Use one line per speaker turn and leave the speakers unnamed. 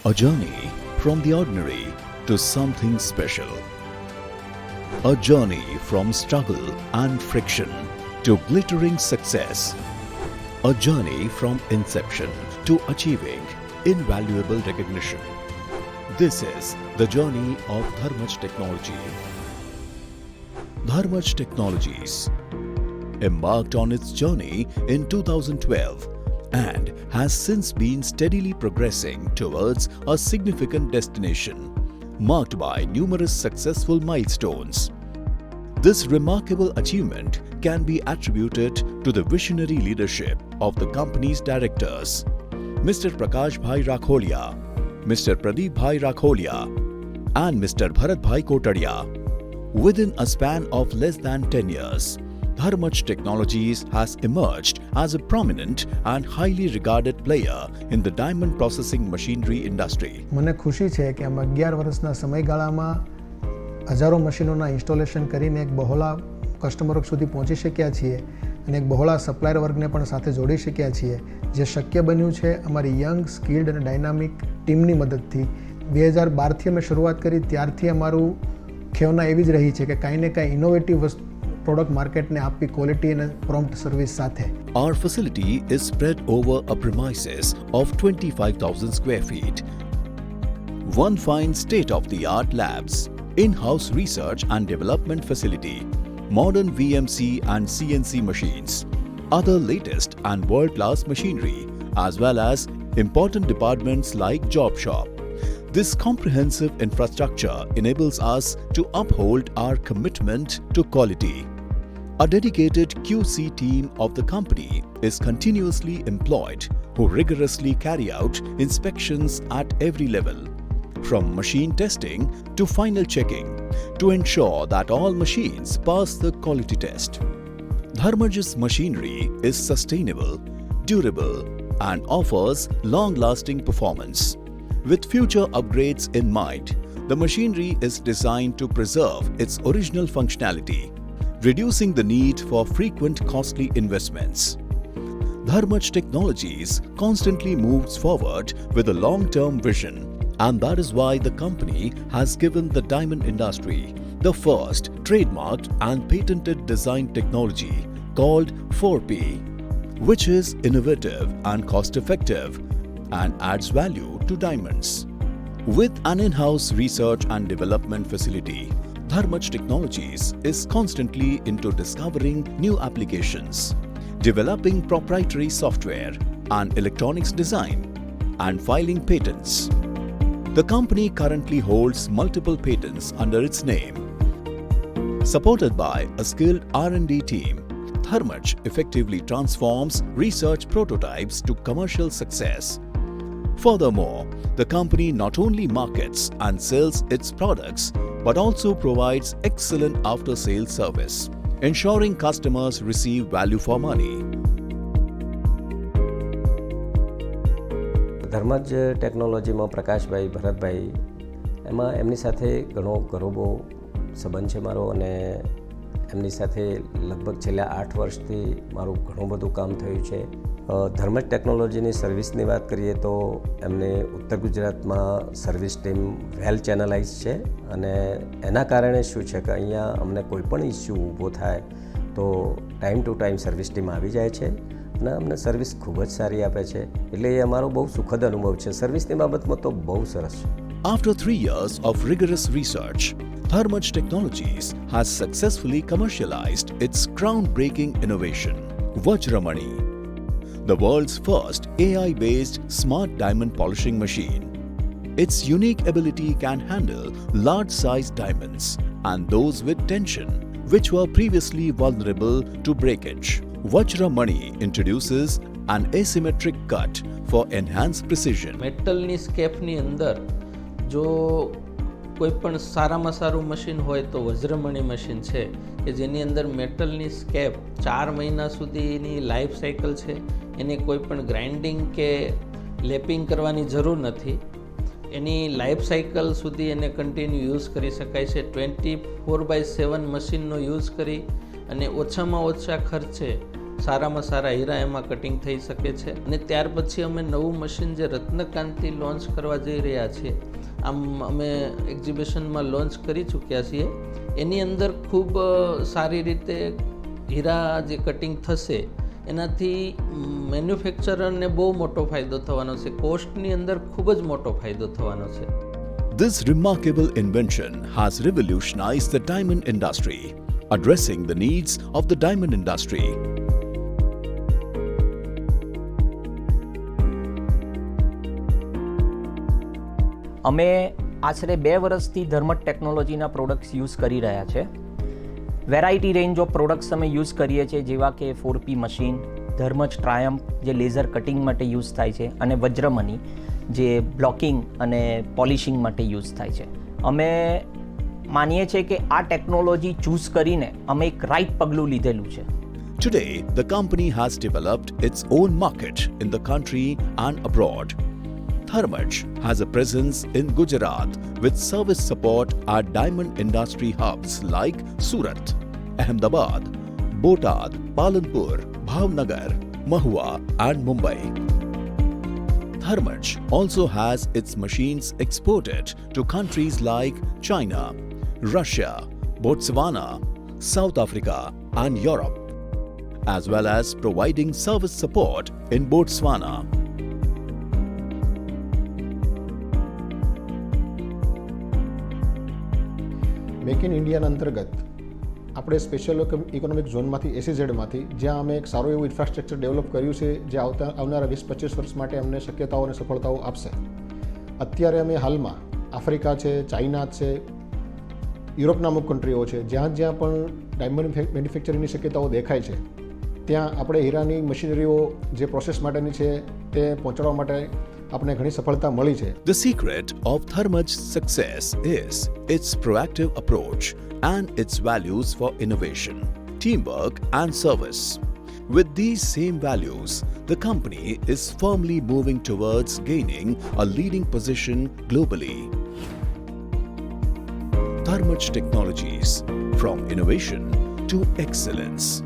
A journey from the ordinary to something special. A journey from struggle and friction to glittering success. A journey from inception to achieving invaluable recognition. This is the journey of Dharmaj Technology. Dharmaj Technologies embarked on its journey in 2012 and has since been steadily progressing towards a significant destination, marked by numerous successful milestones. This remarkable achievement can be attributed to the visionary leadership of the company's directors, Mr. Prakash Bhai Rakholia, Mr. Pradeep Bhai Rakholia, and Mr. Bharat Bhai Kotadia. Within a span of less than 10 years, Dharmaj Technologies has emerged as a prominent and highly regarded player in the diamond processing machinery industry.
મને ખુશી છે કે અમે 11 વર્ષના સમયગાળામાં હજારો મશીનોના installation કરીને એક બહોળા કસ્ટમરો સુધી પહોંચી શક્યા છીએ અને એક બહોળા સપ્લાયર વર્ગને પણ સાથે જોડી શક્યા છીએ, જે શક્ય બન્યું છે અમારી યંગ, સ્કિલ્ડ અને ડાયનામિક ટીમની મદદથી. 2012થી અમે શરૂઆત કરી ત્યારથી અમારું ખેવના એવી જ રહી છે કે કાંઈ ને કાંઈ ઇનોવેટિવ પ્રોડક્ટ માર્કેટને આપવી ક્વોલિટી અને પ્રોમ્પ્ટ સર્વિસ સાથે.
Our facility is spread over a premises of 25,000 square feet. One fine state-of-the-art labs, in-house research and development facility, modern VMC and CNC machines, other latest and world-class machinery, as well as important departments like job shop. This comprehensive infrastructure enables us to uphold our commitment to quality. A dedicated QC team of the company is continuously employed who rigorously carry out inspections at every level, from machine testing to final checking, to ensure that all machines pass the quality test. Dharmaj's machinery is sustainable, durable, and offers long-lasting performance. With future upgrades in mind, the machinery is designed to preserve its original functionality, reducing the need for frequent costly investments. Dharmaj Technologies constantly moves forward with a long-term vision, and that is why the company has given the diamond industry the first trademarked and patented design technology called 4P, which is innovative and cost-effective and adds value to diamonds. With an in-house research and development facility, Dharmaj Technologies is constantly into discovering new applications, developing proprietary software and electronics design, and filing patents. The company currently holds multiple patents under its name. Supported by a skilled R&D team, Dharmaj effectively transforms research prototypes to commercial success. Furthermore, the company not only markets and sells its products, but also provides excellent after-sales service, ensuring customers receive value for money.
Dharmaj ટેકનોલોજીમાં પ્રકાશભાઈ, ભરતભાઈ, એમાં એમની સાથે ઘણો ગરોબો સંબંધ છે મારો, અને એમની સાથે લગભગ છેલ્લા 8 વર્ષથી મારું ઘણું બધું કામ થયું છે. ધર્મજ ટેકનોલોજીની સર્વિસની વાત કરીએ તો એમને ઉત્તર ગુજરાતમાં સર્વિસ ટીમ વેલ ચેનલાઇઝ છે, અને એના કારણે શું છે કે અહીંયા અમને કોઈ પણ ઇસ્યુ ઊભો થાય તો time to time service team આવી જાય છે અને અમને સર્વિસ ખૂબ જ સારી આપે છે. એટલે એ અમારો બહુ સુખદ અનુભવ છે. સર્વિસની બાબતમાં તો બહુ સરસ છે.
After 3 years of rigorous research, Dharmaj Technologies has successfully commercialized its groundbreaking innovation, Vajramani, the world's first AI-based smart diamond polishing machine. Its unique ability can handle large-sized diamonds and those with tension, which were previously vulnerable to breakage. Vajramani introduces an asymmetric cut for enhanced precision.
મેટલની સ્કેપની અંદર જો કોઈ પણ સારામાં સારું machine હોય તો વજ્રમણી machine છે કે જેની અંદર મેટલની સ્કેપ 4 મહિના સુધીની લાઈફ સાયકલ છે. એને કોઈ પણ ગ્રાઇન્ડિંગ કે લેપિંગ કરવાની જરૂર નથી. એની લાઈફ સાયકલ સુધી એને કન્ટિન્યુ યુઝ કરી શકાય છે. 24/7 મશીનનો યુઝ કરી અને ઓછામાં ઓછા ખર્ચે સારામાં સારા હીરા એમાં કટિંગ થઈ શકે છે. અને ત્યાર પછી અમે નવું મશીન જે રત્નકાંતિ લોન્ચ કરવા જઈ રહ્યા છીએ, આમ અમે એક્ઝિબિશનમાં લોન્ચ કરી ચૂક્યા છીએ. એની અંદર ખૂબ સારી રીતે હીરા જે કટિંગ થશે એનાથી મેન્યુફેક્ચરરને બહુ મોટો ફાયદો થવાનો છે, કોસ્ટની અંદર ખૂબ જ મોટો ફાયદો થવાનો છે.
This remarkable invention has revolutionized the diamond industry, addressing the needs of the diamond industry.
અમે આશરે 2 વર્ષથી ધર્મજ ટેકનોલોજીના પ્રોડક્ટ્સ યુઝ કરી રહ્યા છે. વેરાયટી રેન્જ ઓફ પ્રોડક્ટ્સ અમે યુઝ કરીએ છીએ, જેવા કે 4P મશીન, ધર્મજ ટ્રાયમ્ફ જે લેઝર કટિંગ માટે યુઝ થાય છે, અને વજ્રમની જે બ્લોકિંગ અને પોલિશિંગ માટે યુઝ થાય છે. અમે માનીએ છીએ કે આ ટેકનોલોજી ચૂઝ કરીને અમે એક રાઈટ પગલું લીધેલું છે.
Today, the company has developed its own market in the country and abroad. Dharmaj has a presence in Gujarat with service support at diamond industry hubs like Surat, Ahmedabad, Botad, Palanpur, Bhavnagar, Mahua and Mumbai. Dharmaj also has its machines exported to countries like China, Russia, Botswana, South Africa and Europe, as well as providing service support in Botswana.
Make in ઇન્ડિયાના અંતર્ગત આપણે special economic ઝોનમાંથી એસીઝેડમાંથી જ્યાં અમે એક સારું એવું infrastructure develop કર્યું છે જે આવનારા 20-25 વર્ષ માટે અમને શક્યતાઓ અને સફળતાઓ આપશે. અત્યારે અમે હાલમાં આફ્રિકા છે, ચાઇના છે, યુરોપના અમુક કન્ટ્રીઓ છે, જ્યાં પણ ડાયમંડ મેન્યુફેક્ચરિંગની શક્યતાઓ દેખાય છે, ત્યાં આપણે હીરાની મશીનરીઓ જે પ્રોસેસ માટેની છે તે પહોંચાડવા માટે આપણે ઘણી સફળતા મળી છે.
The secret of Dharmaj's success is its proactive approach and its values for innovation, teamwork and service. With these same values, the company is firmly moving towards gaining a leading position globally. Dharmaj Technologies, from innovation to excellence.